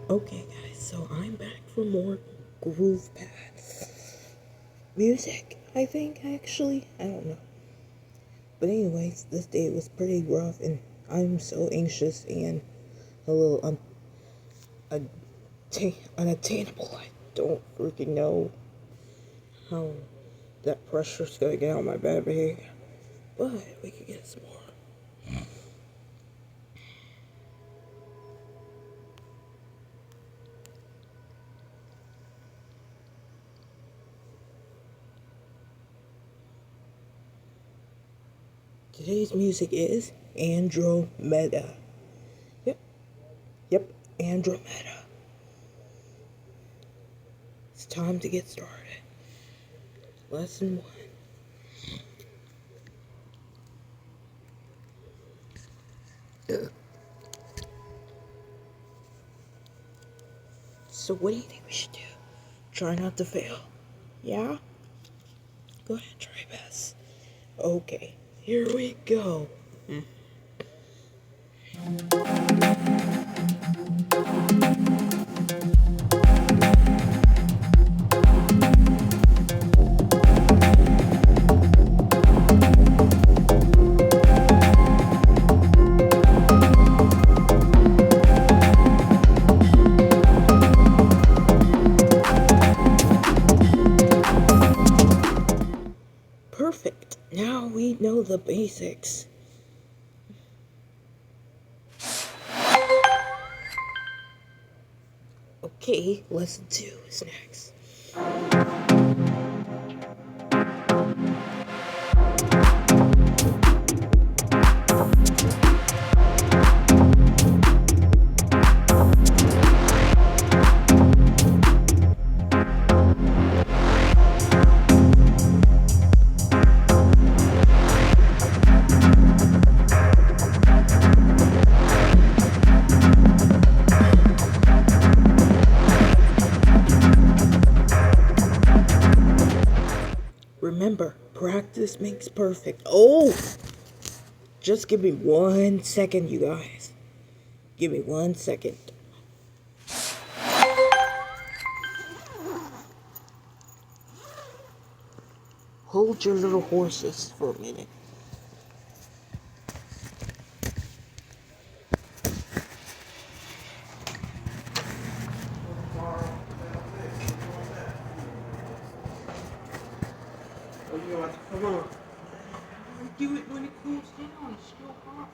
Okay, guys, so I'm back for more Groovepad music, I think, actually. I don't know. But anyways, this day was pretty rough, and I'm so anxious and a little unattainable. I don't freaking know how that pressure's gonna get out my baby. But we could get some more. Today's music is Andromeda. Yep, yep, Andromeda. It's time to get started. Lesson 1. So what do you think we should do? Try not to fail. Yeah? Go ahead, try your best. Okay, here we go. Perfect. Now we know the basics. Okay, lesson 2 is next. Remember, practice makes perfect. Oh! Just give me 1 second, you guys. Give me 1 second. Hold your little horses for a minute. Come on. Do it when it cools down. It's still hot.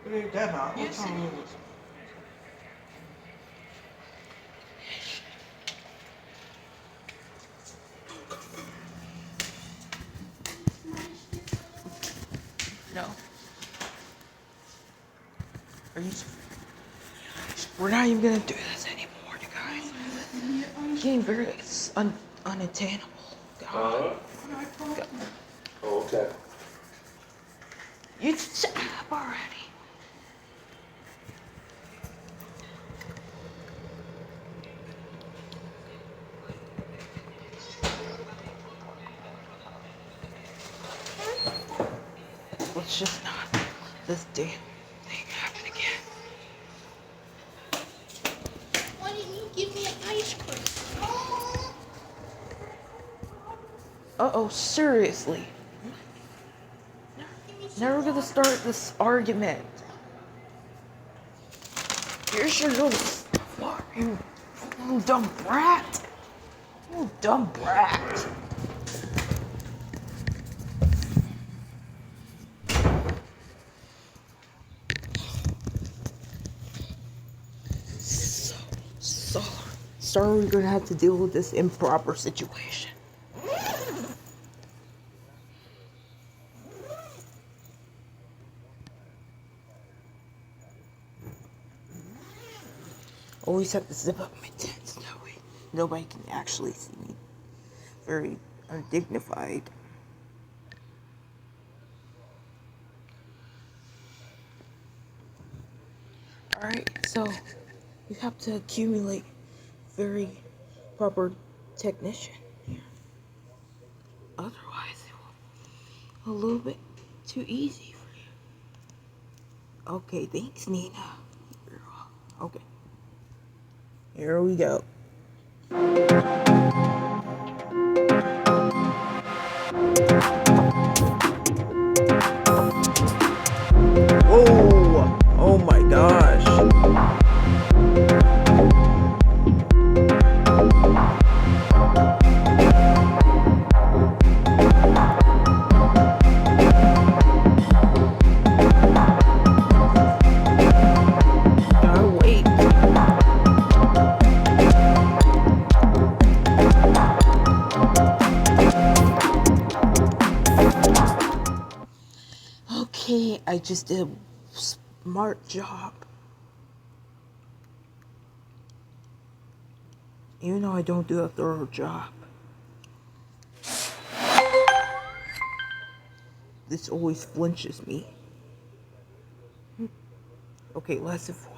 It ain't that hot. What time is it? No. Are you? We're not even gonna do this anymore, you guys. Getting very unattainable. God. God. Oh, okay. You stop already. Let's just not let this damn thing happen again. Why didn't you give me an ice cream? Uh-oh, seriously. Now we're gonna start this argument. Here's your little fuck, you dumb brat. You dumb brat. Sorry we're gonna have to deal with this improper situation. Always have to zip up my tents, that way nobody can actually see me. Very undignified. Alright, so you have to accumulate very proper technician here. Otherwise it will be a little bit too easy for you. Okay, thanks Nina. Okay. Here we go. Whoa! Oh my gosh. Gotta wait. Okay, I just did a smart job. Even though I don't do a thorough job. This always flinches me. Okay, lesson 4.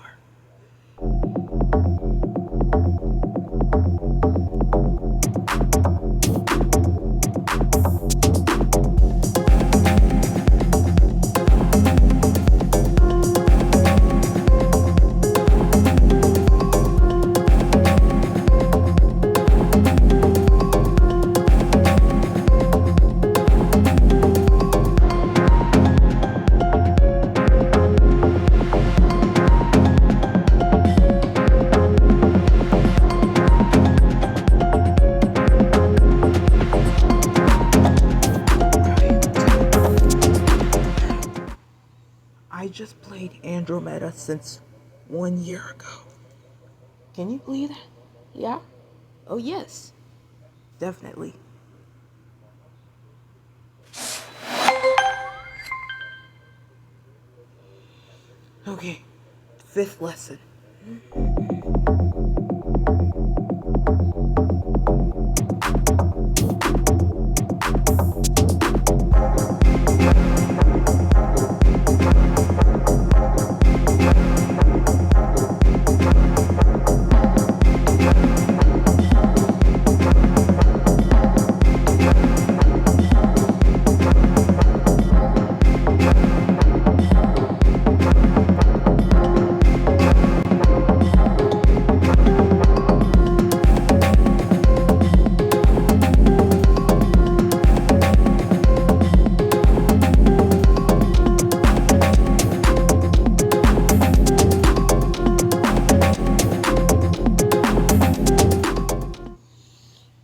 I just played Andromeda since 1 year ago. Can you believe that? Yeah? Oh, yes. Definitely. Okay, 5th lesson.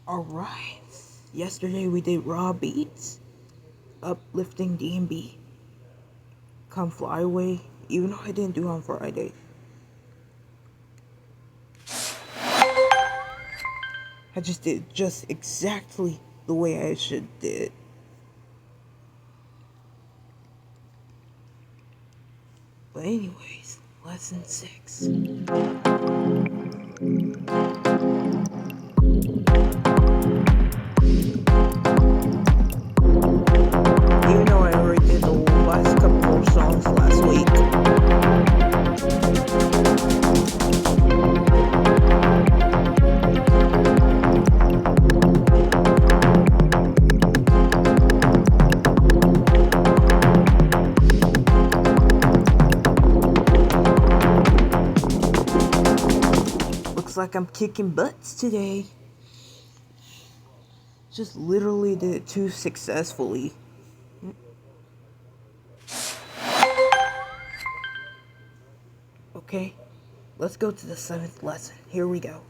Alright. Yesterday we did raw beats, uplifting D&B, come fly away, even though I didn't do it on Friday. I just did just exactly the way I should did. But anyways, lesson 6. Even though I already did the last couple more songs last week. Looks like I'm kicking butts today. Just literally did it too successfully. Okay, let's go to the 7th lesson. Here we go.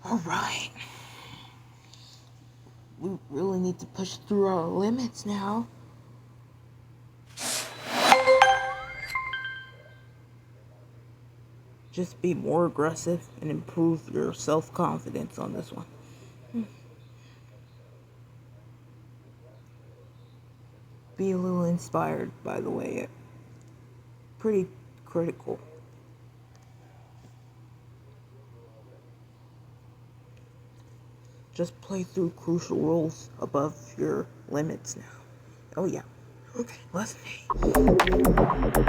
Alright. We really need to push through our limits now. Just be more aggressive and improve your self-confidence on this one. be a little inspired by the way. Pretty critical. Just play through crucial roles above your limits now. Oh yeah. Okay, lesson 8.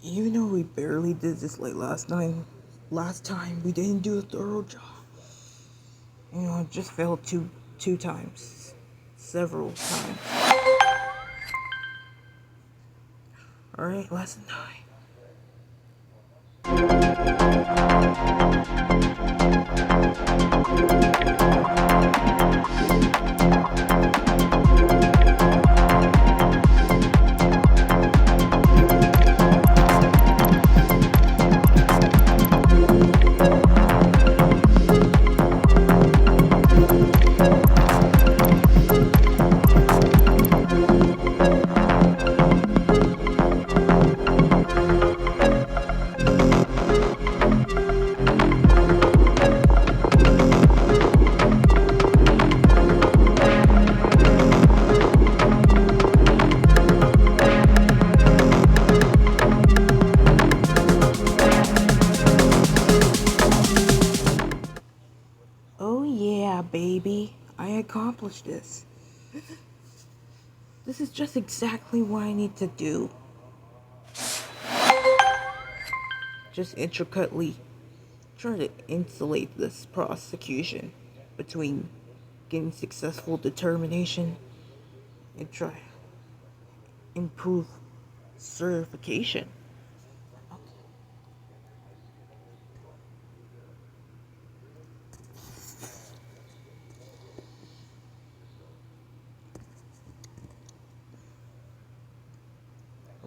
Even though we barely did this like last time we didn't do a thorough job. I just failed two times. Several times. Alright, lesson 9. Oh yeah, baby. I accomplished this. This is just exactly what I need to do. Just intricately try to insulate this prosecution between getting successful determination and try improve certification.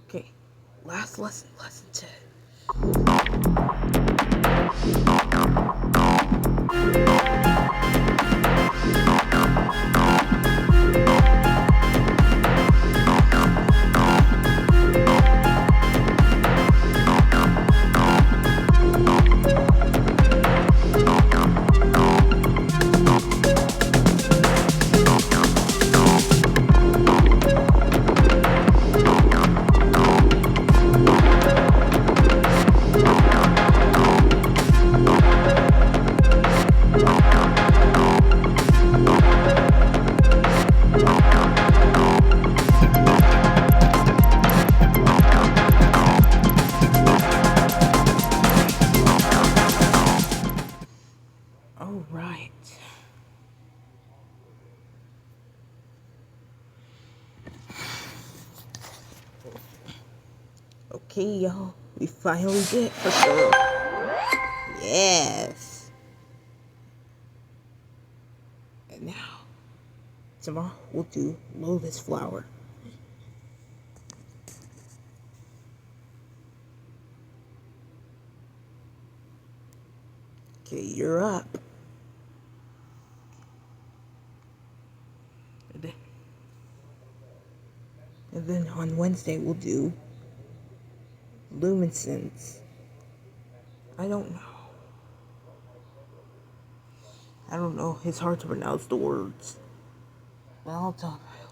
Okay, last lesson, lesson 10. All right. Okay, y'all. We finally did it for sure. Yes. And now, tomorrow we'll do lotus flower. Okay, you're up. And then on Wednesday we'll do luminescence. I don't know. It's hard to pronounce the words. But I'll talk about it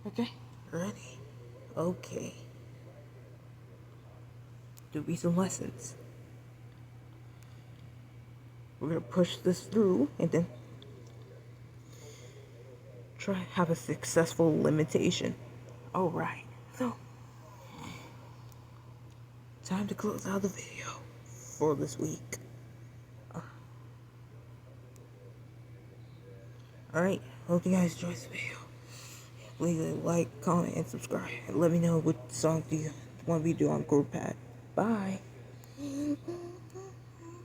later. Okay, ready? Okay. There'll be some lessons. We're gonna push this through and then try to have a successful limitation. Alright, so time to close out the video for this week. Alright, hope you guys enjoyed this video. Please like, comment, and subscribe. And let me know what song do you want me to do on Groovepad. Bye.